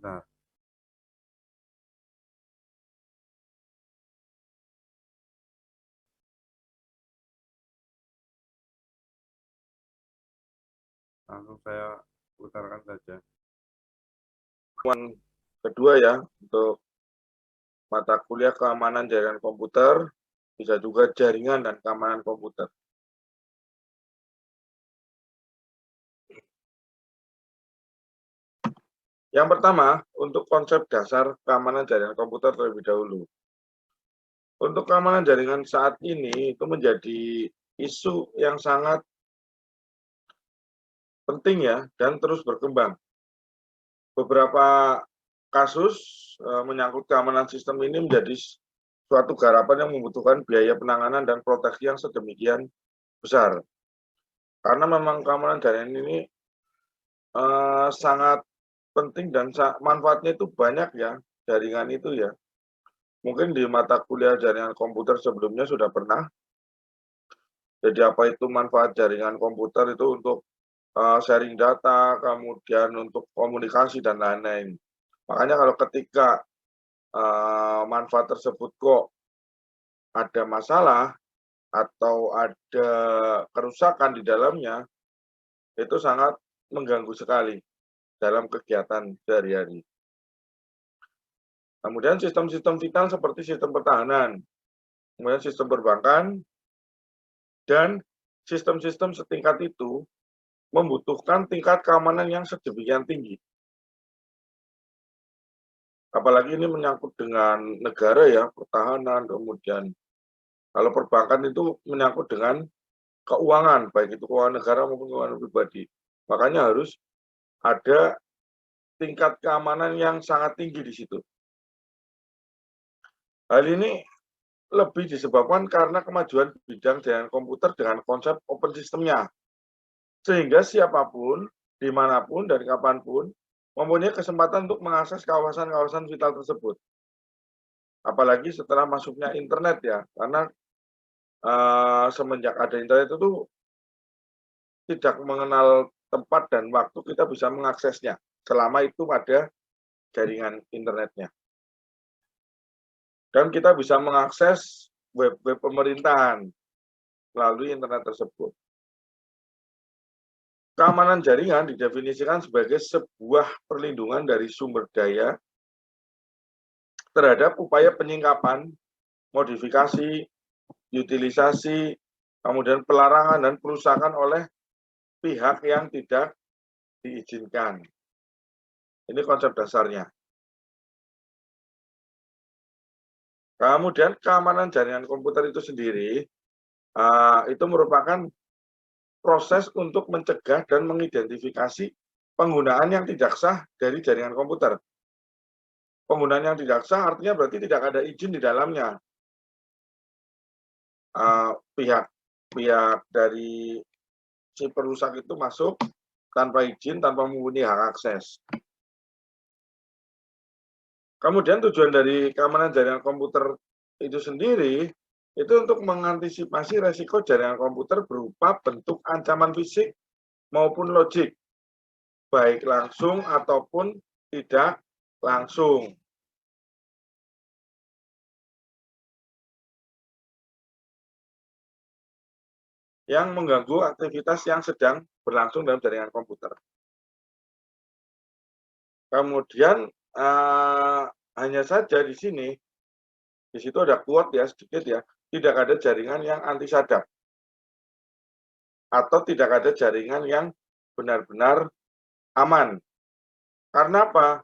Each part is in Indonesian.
Benar. Langsung saya putarkan saja. Kedua ya, untuk mata kuliah keamanan jaringan komputer, bisa juga jaringan dan keamanan komputer. Yang pertama, untuk konsep dasar keamanan jaringan komputer terlebih dahulu. Untuk keamanan jaringan saat ini itu menjadi isu yang sangat penting ya, dan terus berkembang. Beberapa kasus menyangkut keamanan sistem ini menjadi suatu garapan yang membutuhkan biaya penanganan dan proteksi yang sedemikian besar. Karena memang keamanan jaringan ini sangat penting dan manfaatnya itu banyak ya, jaringan itu ya. Mungkin di mata kuliah jaringan komputer sebelumnya sudah pernah. Jadi apa itu manfaat jaringan komputer itu untuk sharing data, kemudian untuk komunikasi dan lain-lain. Makanya kalau ketika manfaat tersebut kok ada masalah atau ada kerusakan di dalamnya, itu sangat mengganggu sekali dalam kegiatan sehari-hari. Kemudian sistem-sistem vital seperti sistem pertahanan, kemudian sistem perbankan, dan sistem-sistem setingkat itu membutuhkan tingkat keamanan yang sedemikian tinggi. Apalagi ini menyangkut dengan negara ya, pertahanan, kemudian kalau perbankan itu menyangkut dengan keuangan, baik itu keuangan negara maupun keuangan pribadi. Makanya harus ada tingkat keamanan yang sangat tinggi di situ. Hal ini lebih disebabkan karena kemajuan bidang jaringan komputer dengan konsep open system-nya. Sehingga siapapun, dimanapun, dan kapanpun, mempunyai kesempatan untuk mengakses kawasan-kawasan vital tersebut. Apalagi setelah masuknya internet ya, karena semenjak ada internet itu tidak mengenal tempat dan waktu kita bisa mengaksesnya, selama itu ada jaringan internetnya. Dan kita bisa mengakses web-web pemerintahan melalui internet tersebut. Keamanan jaringan didefinisikan sebagai sebuah perlindungan dari sumber daya terhadap upaya penyingkapan, modifikasi, utilisasi, kemudian pelarangan dan perusakan oleh pihak yang tidak diizinkan. Ini konsep dasarnya. Kemudian keamanan jaringan komputer itu sendiri itu merupakan proses untuk mencegah dan mengidentifikasi penggunaan yang tidak sah dari jaringan komputer. Penggunaan yang tidak sah artinya berarti tidak ada izin di dalamnya. Pihak dari si perusak itu masuk tanpa izin, tanpa mempunyai hak akses. Kemudian tujuan dari keamanan jaringan komputer itu sendiri itu untuk mengantisipasi resiko jaringan komputer berupa bentuk ancaman fisik maupun logik, baik langsung ataupun tidak langsung. Yang mengganggu aktivitas yang sedang berlangsung dalam jaringan komputer. Kemudian hanya saja di situ ada quote ya sedikit ya, tidak ada jaringan yang anti sadap atau tidak ada jaringan yang benar-benar aman. Karena apa?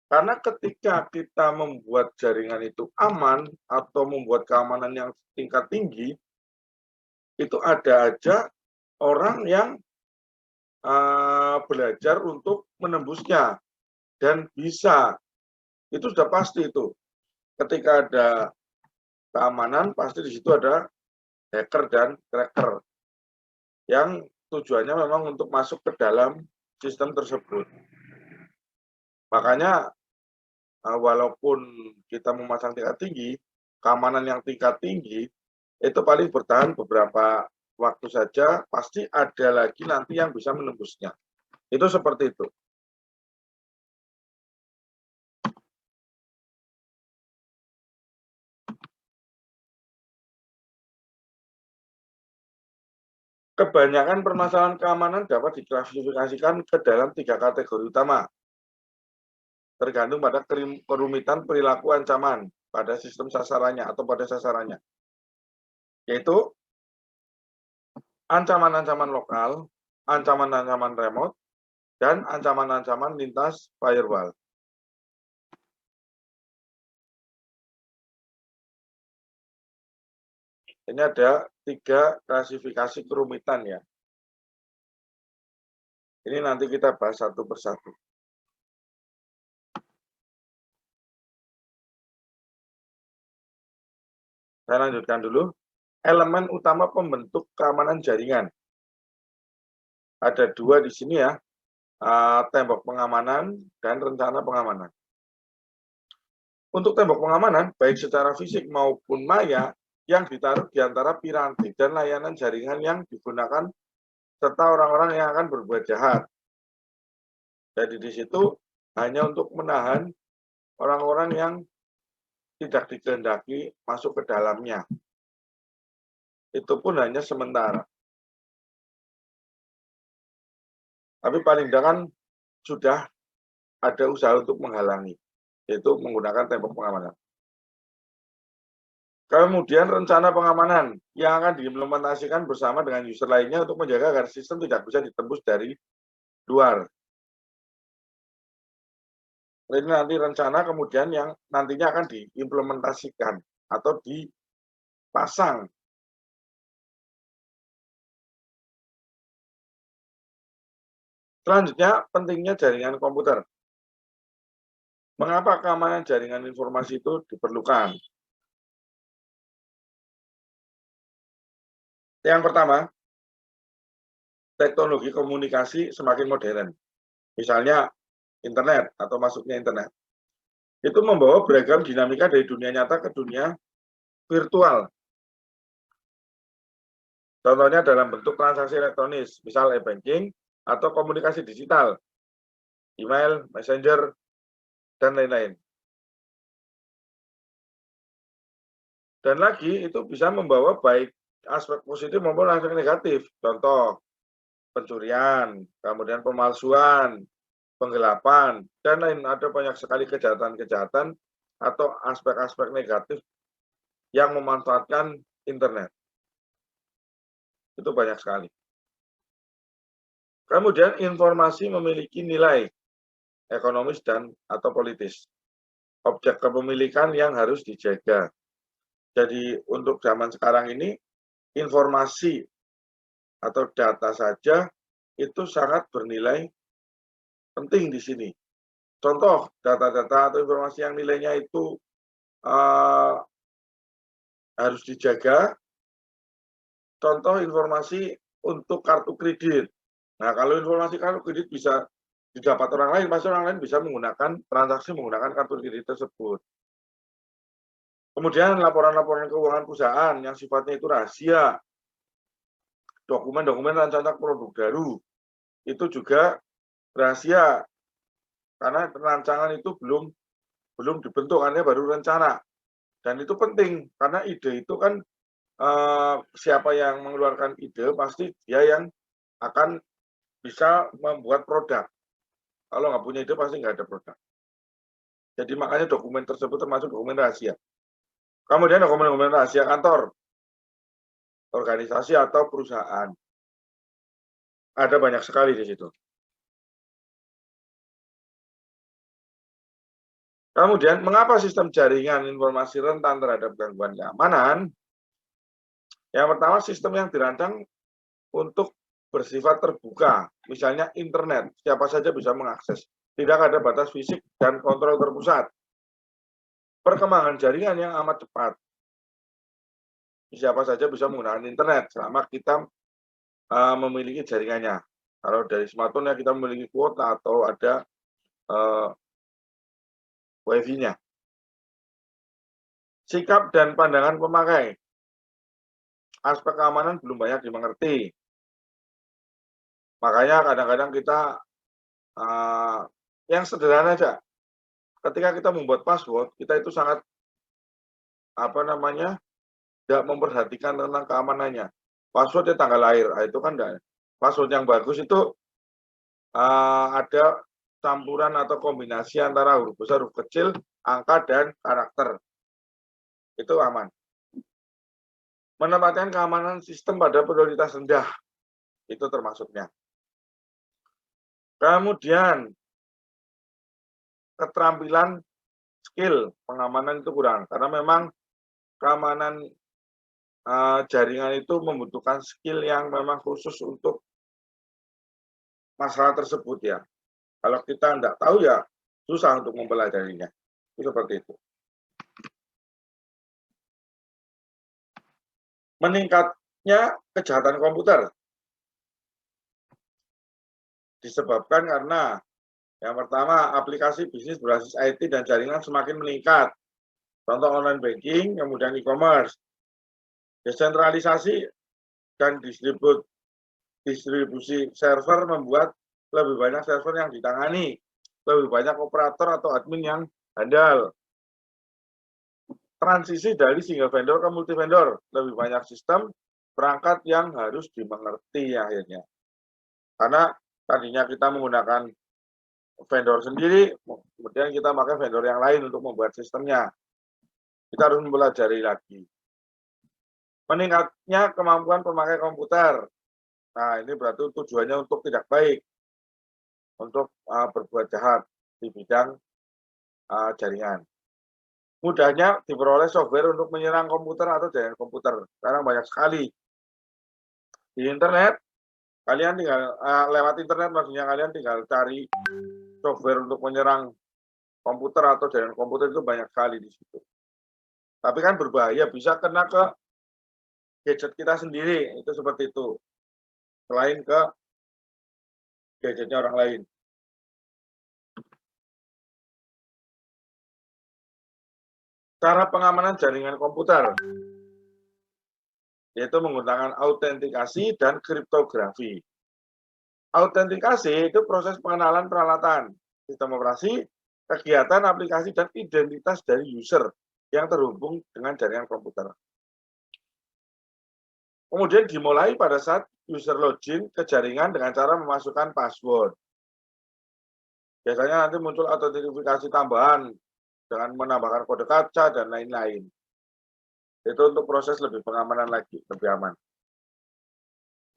Karena ketika kita membuat jaringan itu aman atau membuat keamanan yang tingkat tinggi, itu ada aja orang yang belajar untuk menembusnya dan bisa. Itu sudah pasti itu. Ketika ada keamanan, pasti di situ ada hacker dan cracker yang tujuannya memang untuk masuk ke dalam sistem tersebut. Makanya walaupun kita memasang tingkat tinggi, keamanan yang tingkat tinggi itu paling bertahan beberapa waktu saja, pasti ada lagi nanti yang bisa menembusnya. Itu seperti itu. Kebanyakan permasalahan keamanan dapat diklasifikasikan ke dalam 3 kategori utama, tergantung pada kerumitan perilaku ancaman pada sistem sasarannya atau pada sasarannya, yaitu ancaman-ancaman lokal, ancaman-ancaman remote, dan ancaman-ancaman lintas firewall. Ini ada 3 klasifikasi kerumitan ya. Ini nanti kita bahas satu persatu. Saya lanjutkan dulu. Elemen utama pembentuk keamanan jaringan. Ada 2 di sini ya, tembok pengamanan dan rencana pengamanan. Untuk tembok pengamanan, baik secara fisik maupun maya, yang ditaruh di antara piranti dan layanan jaringan yang digunakan serta orang-orang yang akan berbuat jahat. Jadi di situ hanya untuk menahan orang-orang yang tidak dikehendaki masuk ke dalamnya. Itu pun hanya sementara. Tapi paling tidak kan sudah ada usaha untuk menghalangi, yaitu menggunakan tembok pengamanan. Kemudian rencana pengamanan yang akan diimplementasikan bersama dengan user lainnya untuk menjaga agar sistem tidak bisa ditembus dari luar. Ini nanti rencana kemudian yang nantinya akan diimplementasikan atau dipasang. Selanjutnya, pentingnya jaringan komputer. Mengapa keamanan jaringan informasi itu diperlukan? Yang pertama, teknologi komunikasi semakin modern. Misalnya internet atau masuknya internet. Itu membawa beragam dinamika dari dunia nyata ke dunia virtual. Contohnya dalam bentuk transaksi elektronis, misal e-banking atau komunikasi digital, email, messenger, dan lain-lain. Dan lagi itu bisa membawa baik aspek positif maupun aspek negatif. Contoh, pencurian, kemudian pemalsuan, penggelapan, dan lain. Ada banyak sekali kejahatan-kejahatan atau aspek-aspek negatif yang memanfaatkan internet. Itu banyak sekali. Kemudian informasi memiliki nilai ekonomis dan atau politis. Objek kepemilikan yang harus dijaga. Jadi untuk zaman sekarang ini, informasi atau data saja itu sangat bernilai penting di sini. Contoh, data-data atau informasi yang nilainya itu harus dijaga. Contoh informasi untuk kartu kredit. Nah, kalau informasi kartu kredit bisa didapat orang lain, pasti orang lain bisa menggunakan transaksi menggunakan kartu kredit tersebut. Kemudian laporan-laporan keuangan perusahaan yang sifatnya itu rahasia, dokumen-dokumen rancangan produk baru, itu juga rahasia karena rancangan itu belum dibentuk, hanya baru rencana. Dan itu penting karena ide itu kan siapa yang mengeluarkan ide pasti dia yang akan bisa membuat produk. Kalau nggak punya ide pasti nggak ada produk. Jadi makanya dokumen tersebut termasuk dokumen rahasia. Kemudian dokumen-dokumen rahasia kantor, organisasi atau perusahaan. Ada banyak sekali di situ. Kemudian, mengapa sistem jaringan informasi rentan terhadap gangguan keamanan? Yang pertama, sistem yang dirancang untuk bersifat terbuka, misalnya internet, siapa saja bisa mengakses. Tidak ada batas fisik dan kontrol terpusat. Perkembangan jaringan yang amat cepat. Siapa saja bisa menggunakan internet selama kita memiliki jaringannya. Kalau dari smartphone ya kita memiliki kuota atau ada wifi-nya. Sikap dan pandangan pemakai. Aspek keamanan belum banyak dimengerti. Makanya kadang-kadang kita yang sederhana aja. Ketika kita membuat password, kita itu sangat tidak memperhatikan tentang keamanannya. passwordnya tanggal lahir. Nah, itu kan enggak. Password yang bagus itu ada campuran atau kombinasi antara huruf besar, huruf kecil, angka, dan karakter. Itu aman. Menempatkan keamanan sistem pada prioritas rendah. Itu termasuknya. Kemudian, keterampilan skill pengamanan itu kurang. Karena memang keamanan jaringan itu membutuhkan skill yang memang khusus untuk masalah tersebut ya. Kalau kita enggak tahu ya susah untuk mempelajarinya. Itu seperti itu. Meningkatnya kejahatan komputer disebabkan karena yang pertama, aplikasi bisnis berbasis IT dan jaringan semakin meningkat. Contoh online banking, kemudian e-commerce. Desentralisasi dan distribusi server membuat lebih banyak server yang ditangani, lebih banyak operator atau admin yang handal. Transisi dari single vendor ke multi vendor, lebih banyak sistem perangkat yang harus dimengerti akhirnya. Karena tadinya kita menggunakan vendor sendiri, kemudian kita pakai vendor yang lain untuk membuat sistemnya. Kita harus mempelajari lagi. Meningkatnya kemampuan pemakai komputer. Nah, ini berarti tujuannya untuk tidak baik, untuk berbuat jahat di bidang jaringan. Mudahnya diperoleh software untuk menyerang komputer atau jaringan komputer. Sekarang banyak sekali. Di internet, kalian tinggal lewat internet, maksudnya kalian tinggal cari software untuk menyerang komputer atau jaringan komputer itu banyak sekali di situ. Tapi kan berbahaya, bisa kena ke gadget kita sendiri, itu seperti itu. Selain ke gadgetnya orang lain. Cara pengamanan jaringan komputer, yaitu menggunakan autentikasi dan kriptografi. Autentikasi itu proses pengenalan peralatan, sistem operasi, kegiatan, aplikasi, dan identitas dari user yang terhubung dengan jaringan komputer. Kemudian dimulai pada saat user login ke jaringan dengan cara memasukkan password. Biasanya nanti muncul autentifikasi tambahan dengan menambahkan kode kaca dan lain-lain. Itu untuk proses lebih pengamanan lagi, lebih aman.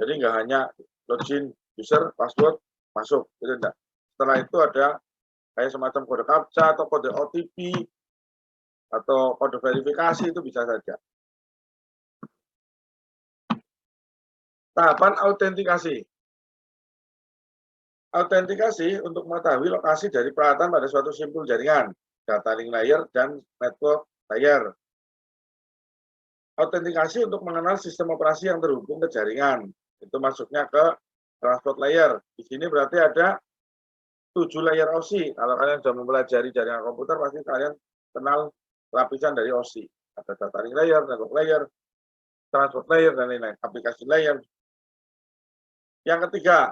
Jadi nggak hanya login user, password, masuk, itu enggak. Setelah itu ada kayak semacam kode captcha atau kode OTP atau kode verifikasi, itu bisa saja. Tahapan autentikasi. Autentikasi untuk mengetahui lokasi dari peralatan pada suatu simpul jaringan, data link layer, dan network layer. Autentikasi untuk mengenal sistem operasi yang terhubung ke jaringan. Itu masuknya ke transport layer. Di sini berarti ada 7 layer OSI. Kalau kalian sudah mempelajari jaringan komputer, pasti kalian kenal lapisan dari OSI. Ada data link layer, network layer, transport layer, dan lain-lain. Aplikasi layer. Yang ketiga,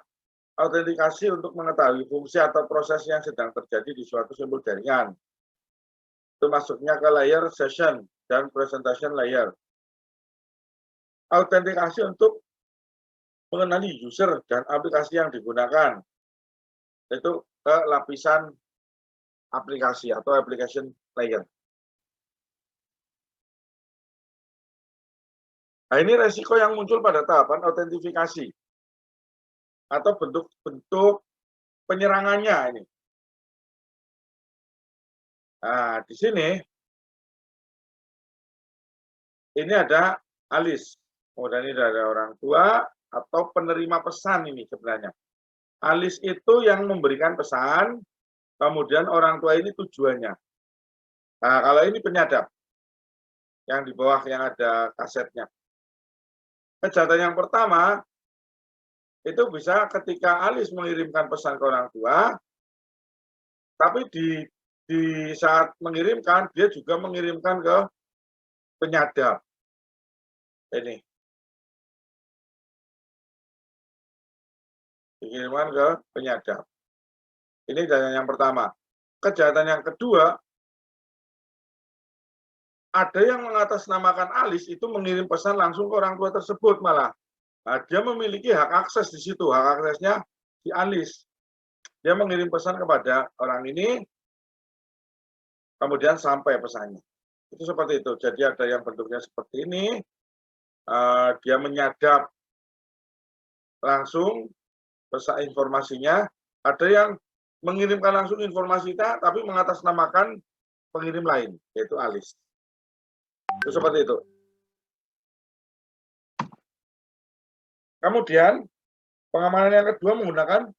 autentikasi untuk mengetahui fungsi atau proses yang sedang terjadi di suatu simpul jaringan. Itu masuknya ke layer session dan presentation layer. Autentikasi untuk mengenali user dan aplikasi yang digunakan. Itu ke lapisan aplikasi atau application layer. Nah, ini resiko yang muncul pada tahapan autentifikasi atau bentuk-bentuk penyerangannya ini. Nah, di sini ini ada alis. Kemudian ini ada orang tua atau penerima pesan ini sebenarnya. Alis itu yang memberikan pesan, kemudian orang tua ini tujuannya. Nah, kalau ini penyadap, yang di bawah yang ada kasetnya. Kejahatan yang pertama, itu bisa ketika alis mengirimkan pesan ke orang tua, tapi di saat mengirimkan, dia juga mengirimkan ke penyadap. Ini. Dikirimkan ke penyadap. Ini kejahatan yang pertama. Kejahatan yang kedua, ada yang mengatasnamakan alis itu mengirim pesan langsung ke orang tua tersebut malah. Nah, dia memiliki hak akses di situ, hak aksesnya si Alice. Dia mengirim pesan kepada orang ini, kemudian sampai pesannya. Itu seperti itu. Jadi ada yang bentuknya seperti ini, dia menyadap langsung pesan informasinya, ada yang mengirimkan langsung informasinya, tapi mengatasnamakan pengirim lain, yaitu Alice. Itu seperti itu. Kemudian, pengamanan yang kedua menggunakan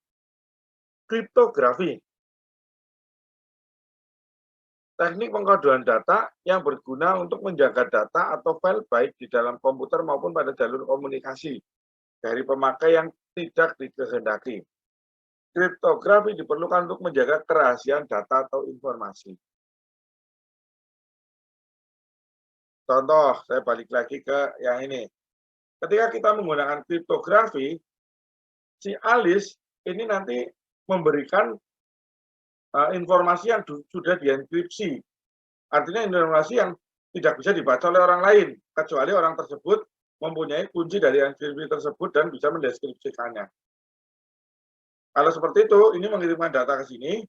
kriptografi. Teknik pengkodean data yang berguna untuk menjaga data atau file baik di dalam komputer maupun pada jalur komunikasi dari pemakai yang tidak dikehendaki. Kriptografi diperlukan untuk menjaga kerahasiaan data atau informasi. Contoh, saya balik lagi ke yang ini. Ketika kita menggunakan kriptografi, si Alice ini nanti memberikan informasi yang sudah dienkripsi. Artinya informasi yang tidak bisa dibaca oleh orang lain, kecuali orang tersebut mempunyai kunci dari enkripsi tersebut dan bisa mendeskripsikannya. Kalau seperti itu, ini mengirimkan data ke sini,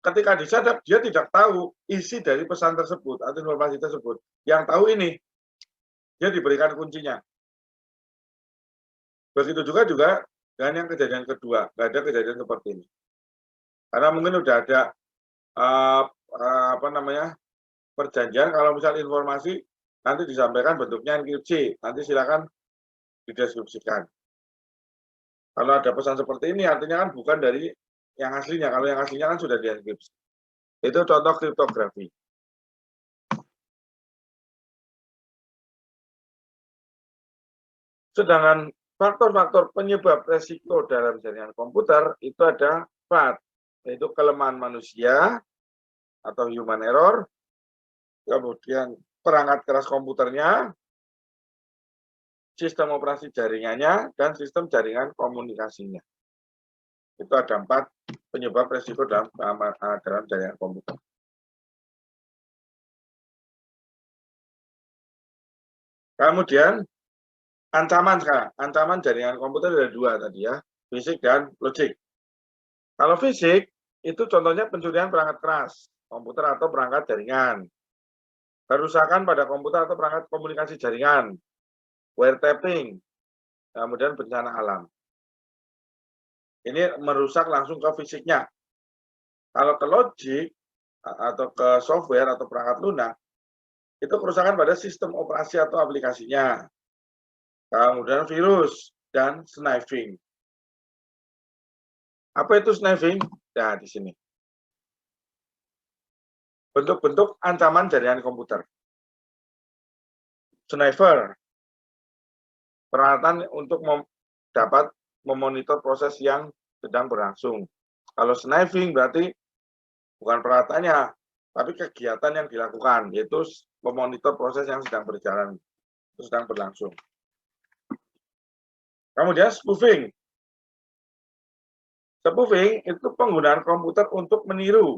ketika disadap, dia tidak tahu isi dari pesan tersebut atau informasi tersebut. Yang tahu ini, dia diberikan kuncinya. Begitu juga dengan yang kejadian kedua, nggak ada kejadian seperti ini. Karena mungkin udah ada perjanjian, kalau misal informasi nanti disampaikan bentuknya enkripsi, nanti silakan dideskripsikan. Kalau ada pesan seperti ini, artinya kan bukan dari yang aslinya. Kalau yang aslinya kan sudah dienkripsi. Itu contoh kriptografi. Sedangkan faktor-faktor penyebab resiko dalam jaringan komputer itu ada 4, yaitu kelemahan manusia atau human error, kemudian perangkat keras komputernya, sistem operasi jaringannya, dan sistem jaringan komunikasinya. Itu ada 4 penyebab resiko dalam jaringan komputer. Kemudian ancaman sekarang, ancaman jaringan komputer ada 2 tadi ya, fisik dan logik. Kalau fisik itu contohnya pencurian perangkat keras komputer atau perangkat jaringan, kerusakan pada komputer atau perangkat komunikasi jaringan, wiretapping, kemudian bencana alam. Ini merusak langsung ke fisiknya. Kalau ke logik atau ke software atau perangkat lunak, itu kerusakan pada sistem operasi atau aplikasinya. Kemudian virus dan sniffing. Apa itu sniffing? Nah, di sini. Bentuk-bentuk ancaman jaringan komputer. Sniffer, peralatan untuk dapat memonitor proses yang sedang berlangsung. Kalau sniffing berarti bukan peralatannya, tapi kegiatan yang dilakukan, yaitu memonitor proses yang sedang berjalan, sedang berlangsung. Kemudian spoofing. Spoofing itu penggunaan komputer untuk meniru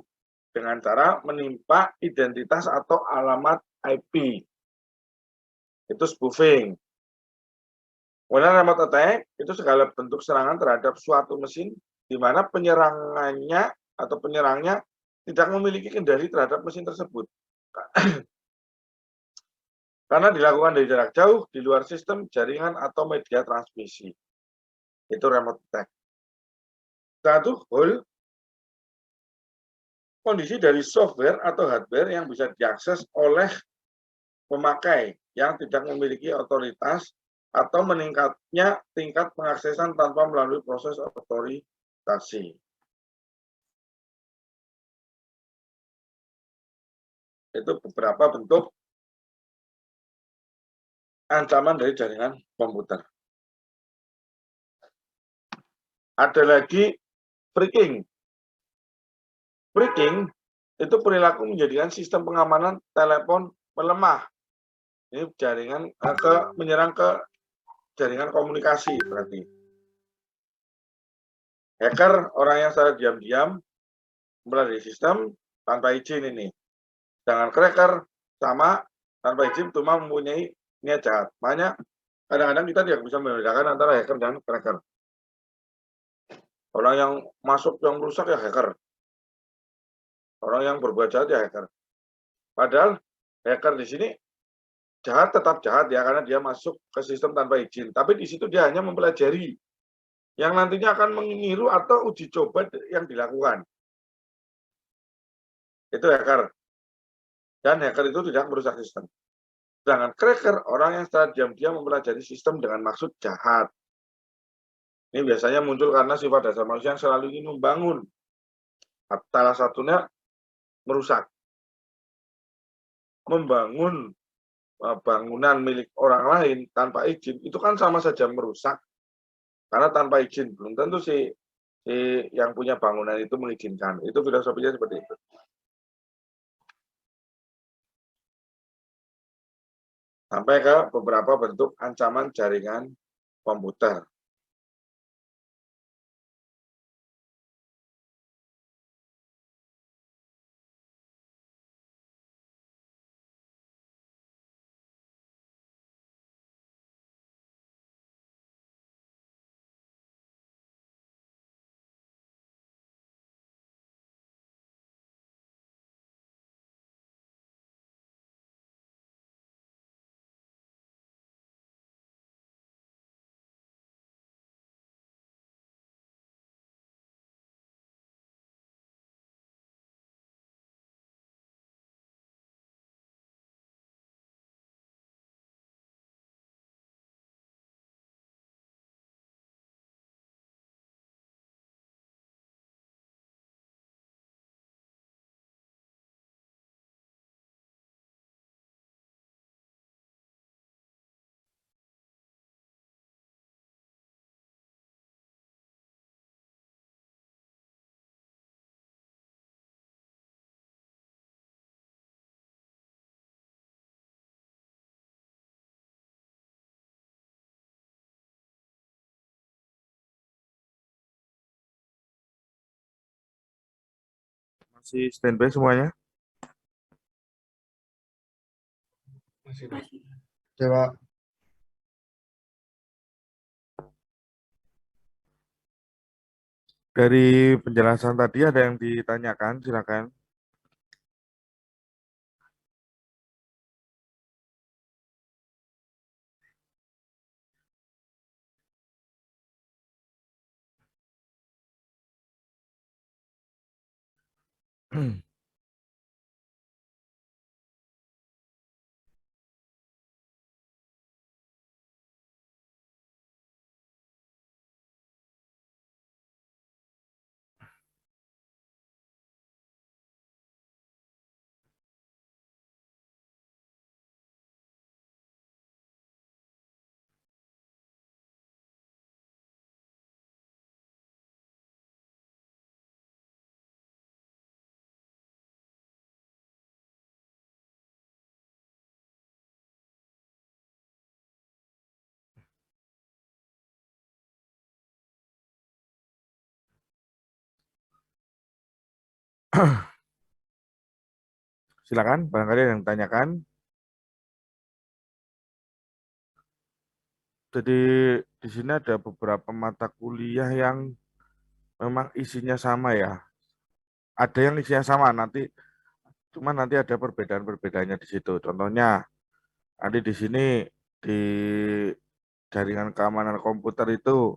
dengan cara menimpa identitas atau alamat IP. Itu spoofing. Kemudian remote attack itu segala bentuk serangan terhadap suatu mesin di mana penyerangannya atau penyerangnya tidak memiliki kendali terhadap mesin tersebut. Karena dilakukan dari jarak jauh, di luar sistem, jaringan, atau media transmisi. Itu remote attack. Satu, hole. Kondisi dari software atau hardware yang bisa diakses oleh pemakai yang tidak memiliki otoritas atau meningkatnya tingkat pengaksesan tanpa melalui proses otorisasi. Itu beberapa bentuk ancaman dari jaringan komputer. Ada lagi phreaking. Phreaking itu perilaku menjadikan sistem pengamanan telepon melemah. Ini jaringan menyerang ke jaringan komunikasi berarti. Hacker orang yang secara diam-diam melalui sistem tanpa izin ini. Sedangkan cracker sama tanpa izin cuma mempunyai niat jahat. Makanya Kadang-kadang kita tidak bisa membedakan antara hacker dan cracker. Orang yang masuk yang rusak ya hacker. Orang yang berbuat jahat ya hacker. Padahal hacker di sini jahat tetap jahat ya karena dia masuk ke sistem tanpa izin. Tapi di situ dia hanya mempelajari yang nantinya akan meniru atau uji coba yang dilakukan. Itu hacker. Dan hacker itu tidak merusak sistem. Sedangkan cracker, orang yang secara diam-diam mempelajari sistem dengan maksud jahat. Ini biasanya muncul karena sifat dasar manusia yang selalu ingin membangun. Salah satunya merusak. Membangun bangunan milik orang lain tanpa izin, itu kan sama saja merusak. Karena tanpa izin, belum tentu si yang punya bangunan itu mengizinkan. Itu filosofinya seperti itu. Sampai ke beberapa bentuk ancaman jaringan komputer. Masih standby semuanya? Masih. Coba. Dari penjelasan tadi ada yang ditanyakan, silakan. Silakan, barangkali ada yang tanyakan. Jadi di sini ada beberapa mata kuliah yang memang isinya sama ya. Ada yang isinya sama nanti, cuma nanti ada perbedaan-perbedaannya di situ. Contohnya, nanti di sini di jaringan keamanan komputer itu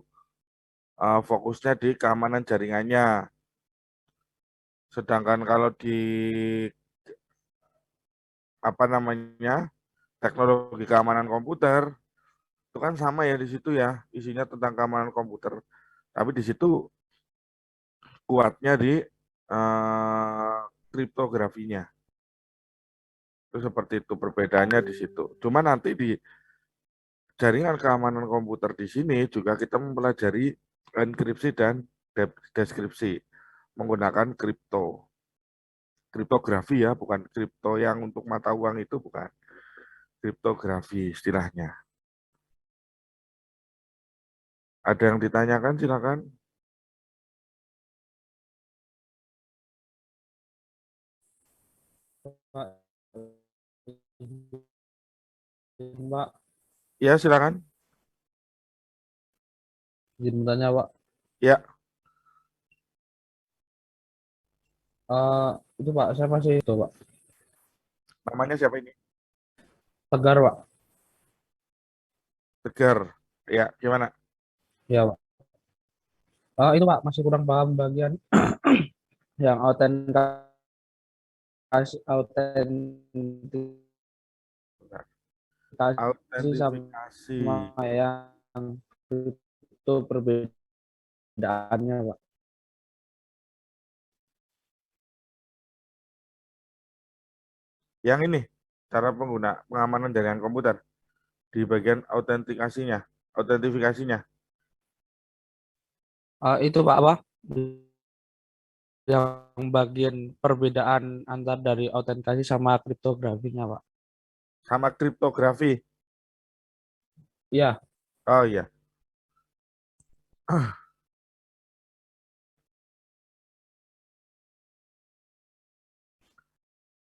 fokusnya di keamanan jaringannya. Sedangkan kalau di apa namanya teknologi keamanan komputer itu kan sama ya di situ ya, isinya tentang keamanan komputer. Tapi di situ kuatnya di kriptografinya. Itu seperti itu perbedaannya di situ. Cuma nanti di jaringan keamanan komputer di sini juga kita mempelajari enkripsi dan deskripsi menggunakan kriptografi ya, bukan kripto yang untuk mata uang itu bukan. Kriptografi istilahnya. Ada yang ditanyakan silakan. Mbak. Ya silakan. Izin bertanya, Pak. Ya, Eh, itu Pak, saya masih itu Pak. namanya siapa ini? Tegar Pak. Tegar. Ya, gimana? Ya Pak. Itu Pak masih kurang paham bagian yang autentikasi Bentar. sama Autentifikasi. yang itu perbedaannya Pak. Yang ini, cara pengamanan jaringan komputer di bagian autentifikasinya. Itu Pak apa? Yang bagian perbedaan antar dari autentikasi sama kriptografinya Pak. Sama kriptografi. Iya. Oh iya.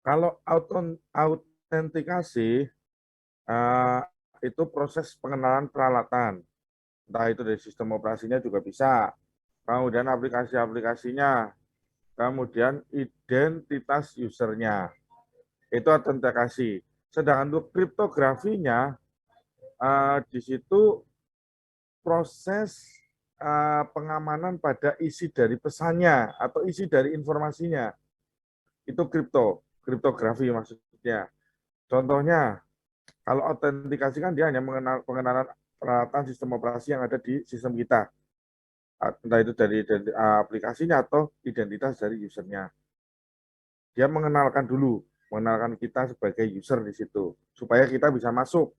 Kalau autentikasi eh, itu proses pengenalan peralatan. Entah itu dari sistem operasinya juga bisa. Kemudian aplikasi-aplikasinya. Kemudian identitas usernya. Itu autentikasi. Sedangkan untuk kriptografinya, di situ proses pengamanan pada isi dari pesannya atau isi dari informasinya. Itu kriptografi maksudnya. Contohnya, kalau autentikasi kan dia hanya mengenal pengenalan peralatan sistem operasi yang ada di sistem kita. Entah itu dari aplikasinya atau identitas dari usernya. Dia mengenalkan kita sebagai user di situ, supaya kita bisa masuk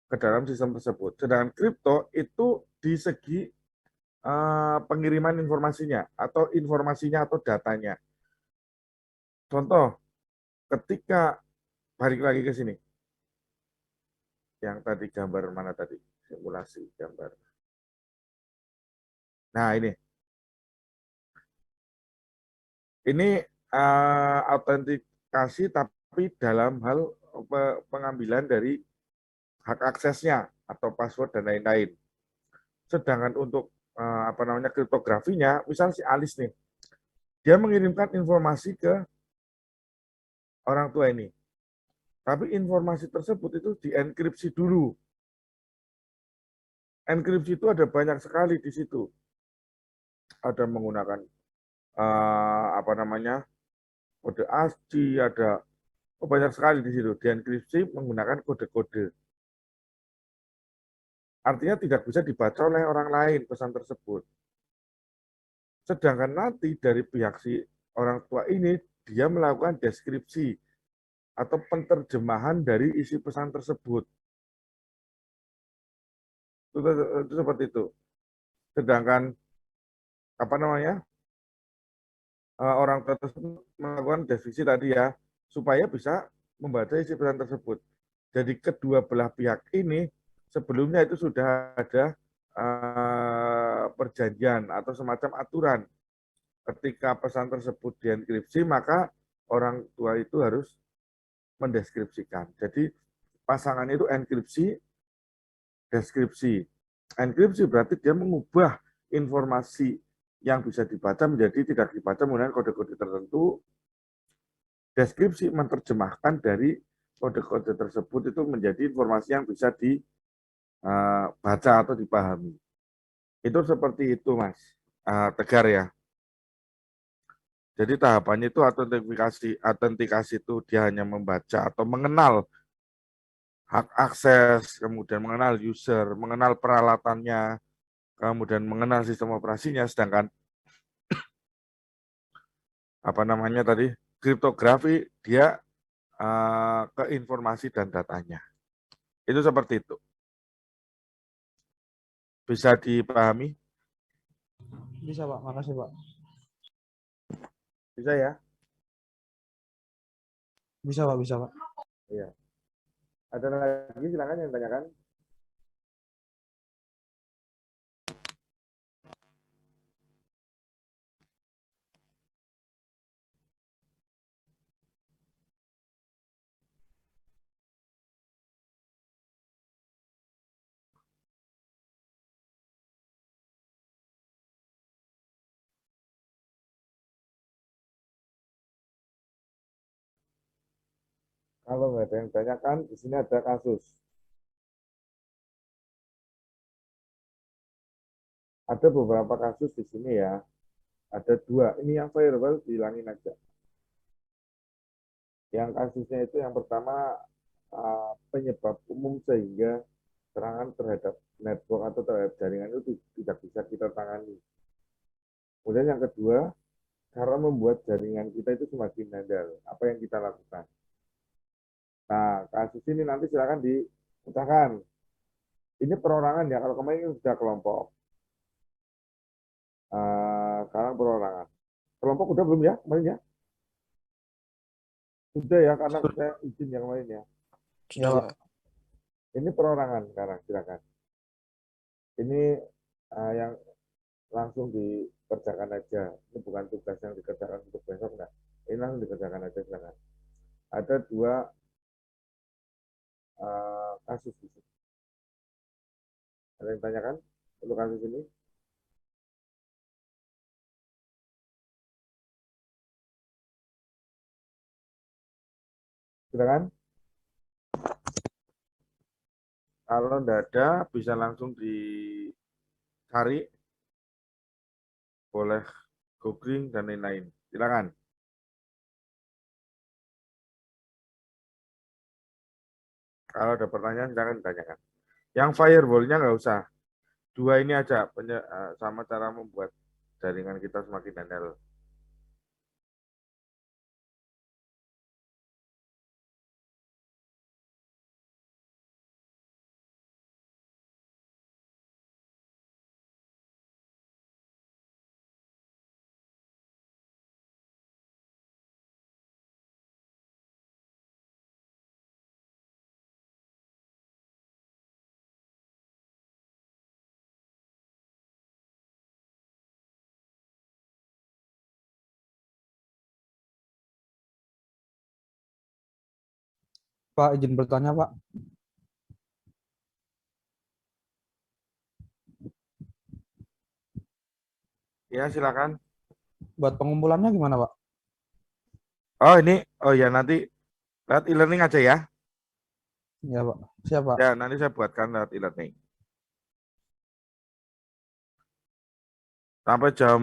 ke dalam sistem tersebut. Sedangkan kripto itu di segi pengiriman informasinya atau datanya. Contoh, ketika balik lagi ke sini, yang tadi gambar mana tadi? Simulasi gambar. Nah, ini autentikasi tapi dalam hal pengambilan dari hak aksesnya atau password dan lain-lain. Sedangkan untuk kriptografinya, misal si Alis nih, dia mengirimkan informasi ke orang tua ini. Tapi informasi tersebut itu dienkripsi dulu. Enkripsi itu ada banyak sekali di situ. Ada menggunakan kode ASCII, ada banyak sekali di situ. Dienkripsi menggunakan kode-kode. Artinya tidak bisa dibaca oleh orang lain pesan tersebut. Sedangkan nanti dari pihak si orang tua ini, dia melakukan deskripsi atau penerjemahan dari isi pesan tersebut. Itu seperti itu. Sedangkan orang tua tersebut melakukan deskripsi tadi ya, supaya bisa membaca isi pesan tersebut. Jadi kedua belah pihak ini sebelumnya itu sudah ada perjanjian atau semacam aturan. Ketika pesan tersebut dienkripsi, maka orang tua itu harus mendeskripsikan. Jadi pasangan itu enkripsi, deskripsi. Enkripsi berarti dia mengubah informasi yang bisa dibaca menjadi tidak dibaca menggunakan kode-kode tertentu. Deskripsi menerjemahkan dari kode-kode tersebut itu menjadi informasi yang bisa dibaca atau dipahami. Itu seperti itu, Mas Tegar ya. Jadi tahapannya itu autentikasi itu dia hanya membaca atau mengenal hak akses, kemudian mengenal user, mengenal peralatannya, kemudian mengenal sistem operasinya. Sedangkan kriptografi dia ke informasi dan datanya. Itu seperti itu. Bisa dipahami? Bisa Pak, makasih Pak. Bisa ya? Bisa Pak, bisa Pak. Iya. Ada lagi silakan yang tanyakan. Kalau nggak ada yang tanyakan, di sini ada kasus. Ada beberapa kasus di sini ya. Ada 2. Ini yang firewall dihilangin aja. Yang kasusnya itu yang pertama penyebab umum sehingga serangan terhadap network atau terhadap jaringan itu tidak bisa kita tangani. Kemudian yang kedua, cara membuat jaringan kita itu semakin handal. Apa yang kita lakukan? Nah, kasus ini nanti silakan dipecahkan. Ini perorangan ya, kalau kemarin sudah kelompok. Sekarang perorangan. Kelompok udah belum ya kemarin ya? Sudah ya, karena saya izin yang lain ya. Ya, Pak. Ini perorangan sekarang, silakan. Ini yang langsung dikerjakan aja. Ini bukan tugas yang dikerjakan untuk besok, enggak. Ini langsung dikerjakan aja, silakan. Ada 2 kasus di sini. Ada yang tanyakan untuk kasus ini? Silakan. Kalau enggak ada, bisa langsung dicari. Boleh googling dan lain-lain. Silakan. Kalau ada pertanyaan, silakan ditanyakan. Yang firewall-nya nggak usah. 2 ini aja, sama cara membuat jaringan kita semakin handal. Pak, izin bertanya, Pak. Ya, silakan. Buat pengumpulannya gimana, Pak? Oh, ya nanti lewat e-learning aja ya. Ya, Pak. Siap, Pak. Ya, nanti saya buatkan lewat e-learning. Sampai jam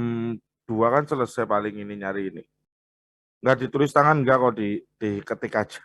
2 kan selesai paling ini nyari ini. Nggak ditulis tangan, nggak kok diketik aja.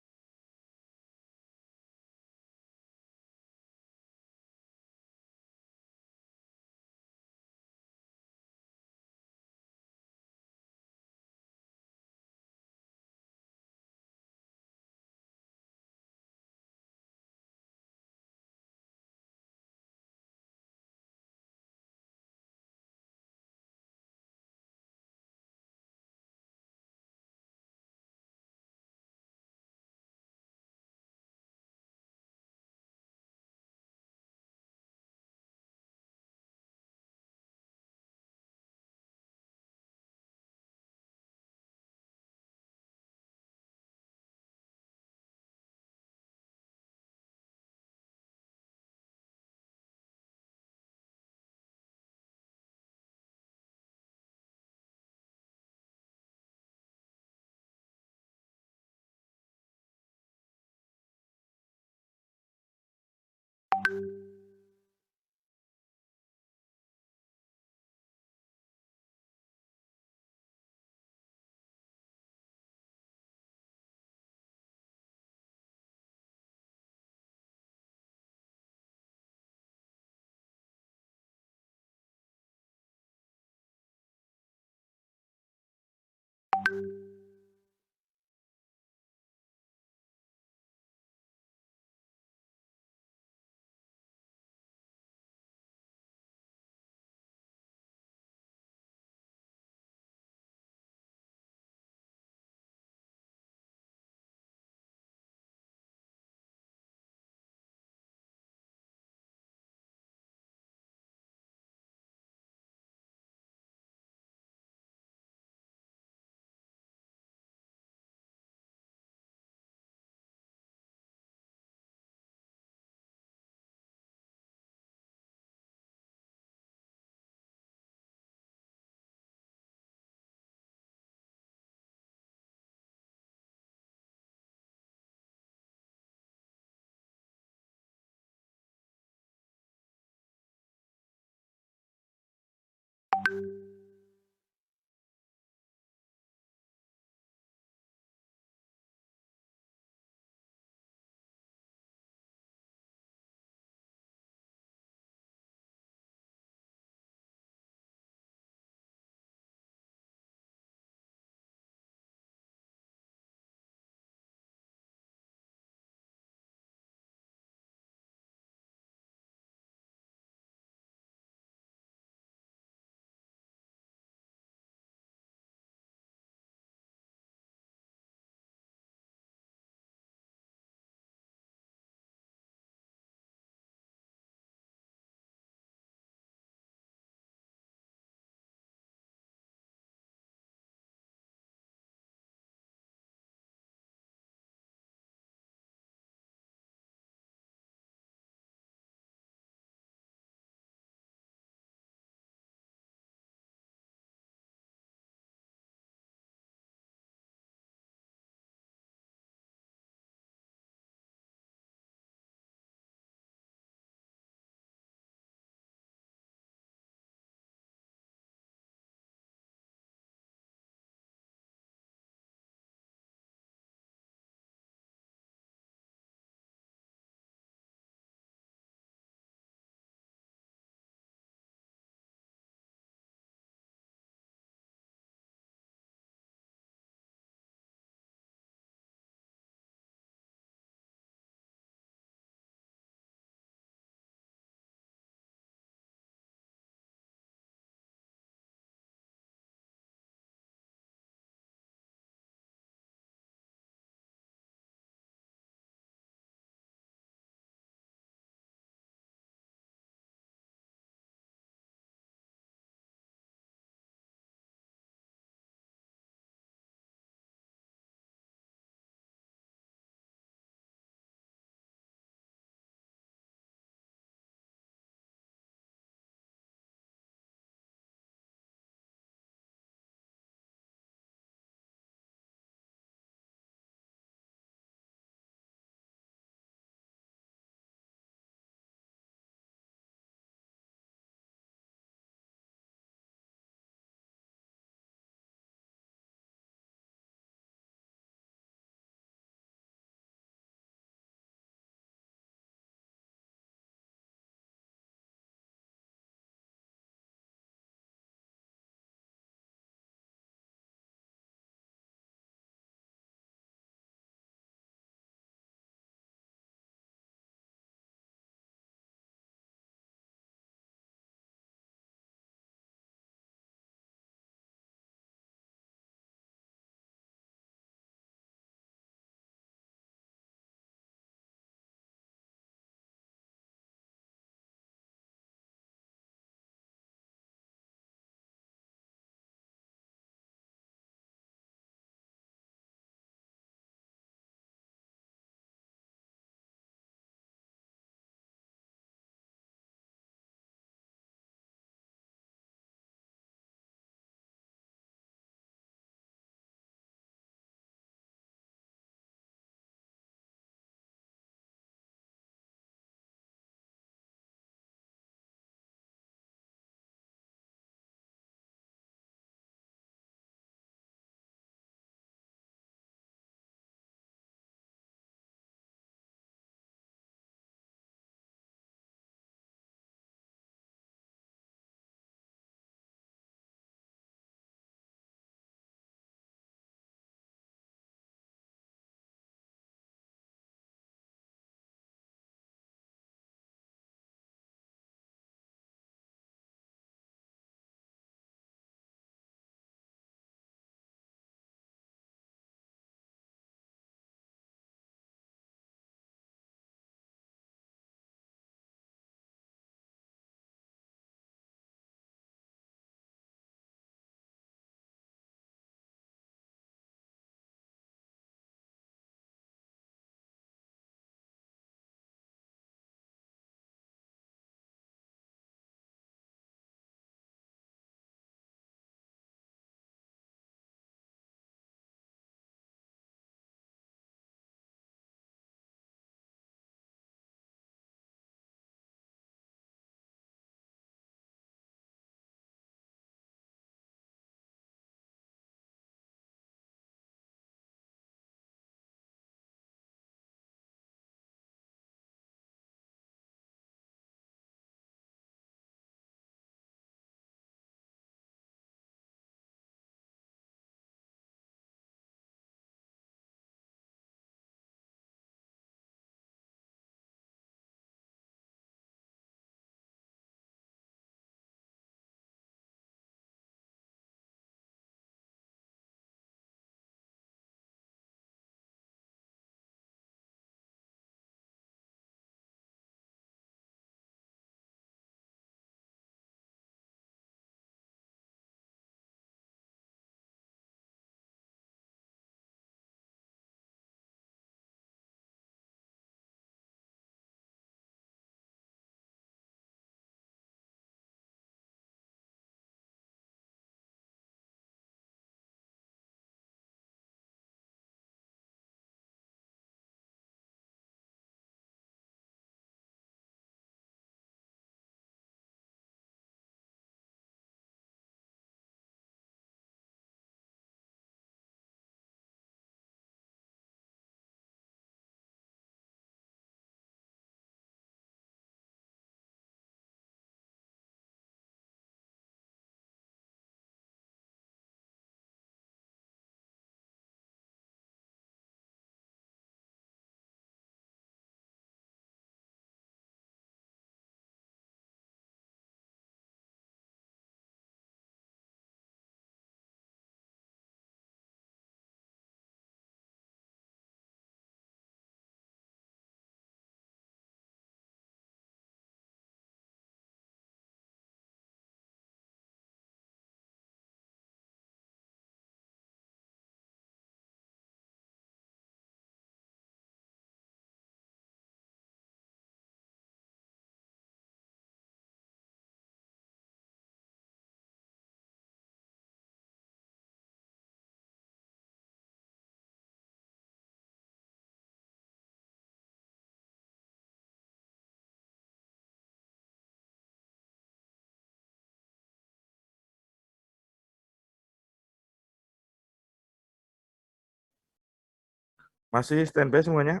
Masih standby semuanya?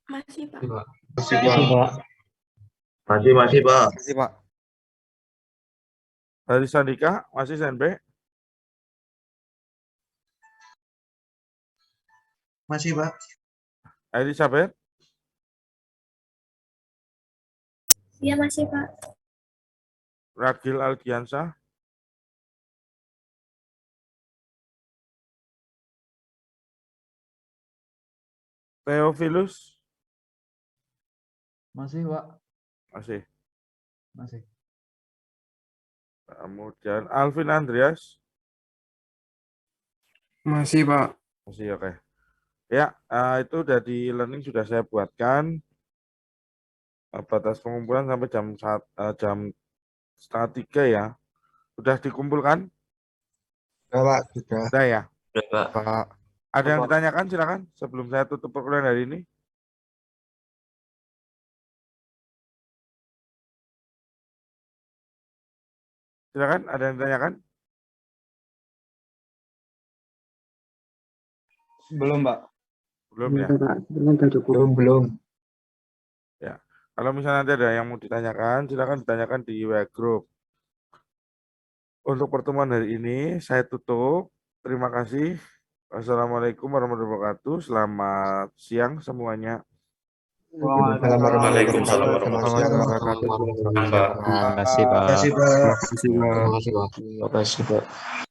Masih, Pak. Masih, Pak. Masih, Pak. Masih, Pak. Dari Sandika masih standby? Masih, Pak. Elizabeth? Iya, masih, Pak. Ragil Aldiansa? Theophilus? Masih, Pak. Masih. Masih. Kemudian Alvin Andreas? Masih, Pak. Masih, oke. Ya, itu dari e-learning sudah saya buatkan. Batas pengumpulan sampai jam 2:30 ya. Sudah dikumpulkan? Sudah, Pak. Sudah. Sudah ya. Udah, Pak. Pak. Ada yang ditanyakan? Silakan sebelum saya tutup perkuliahan hari ini. Silakan, ada yang ditanyakan? Belum, Pak. Belum ya. Belum. Kalau misalnya nanti ada yang mau ditanyakan, silakan ditanyakan di WA Group. Untuk pertemuan hari ini saya tutup. Terima kasih. Wassalamualaikum warahmatullahi wabarakatuh. Selamat siang semuanya. Waalaikumsalam warahmatullahi wabarakatuh. wabarakatuh. Terima kasih, Pak. Terima kasih, Pak. Terima kasih, Pak. Terima kasih, Pak.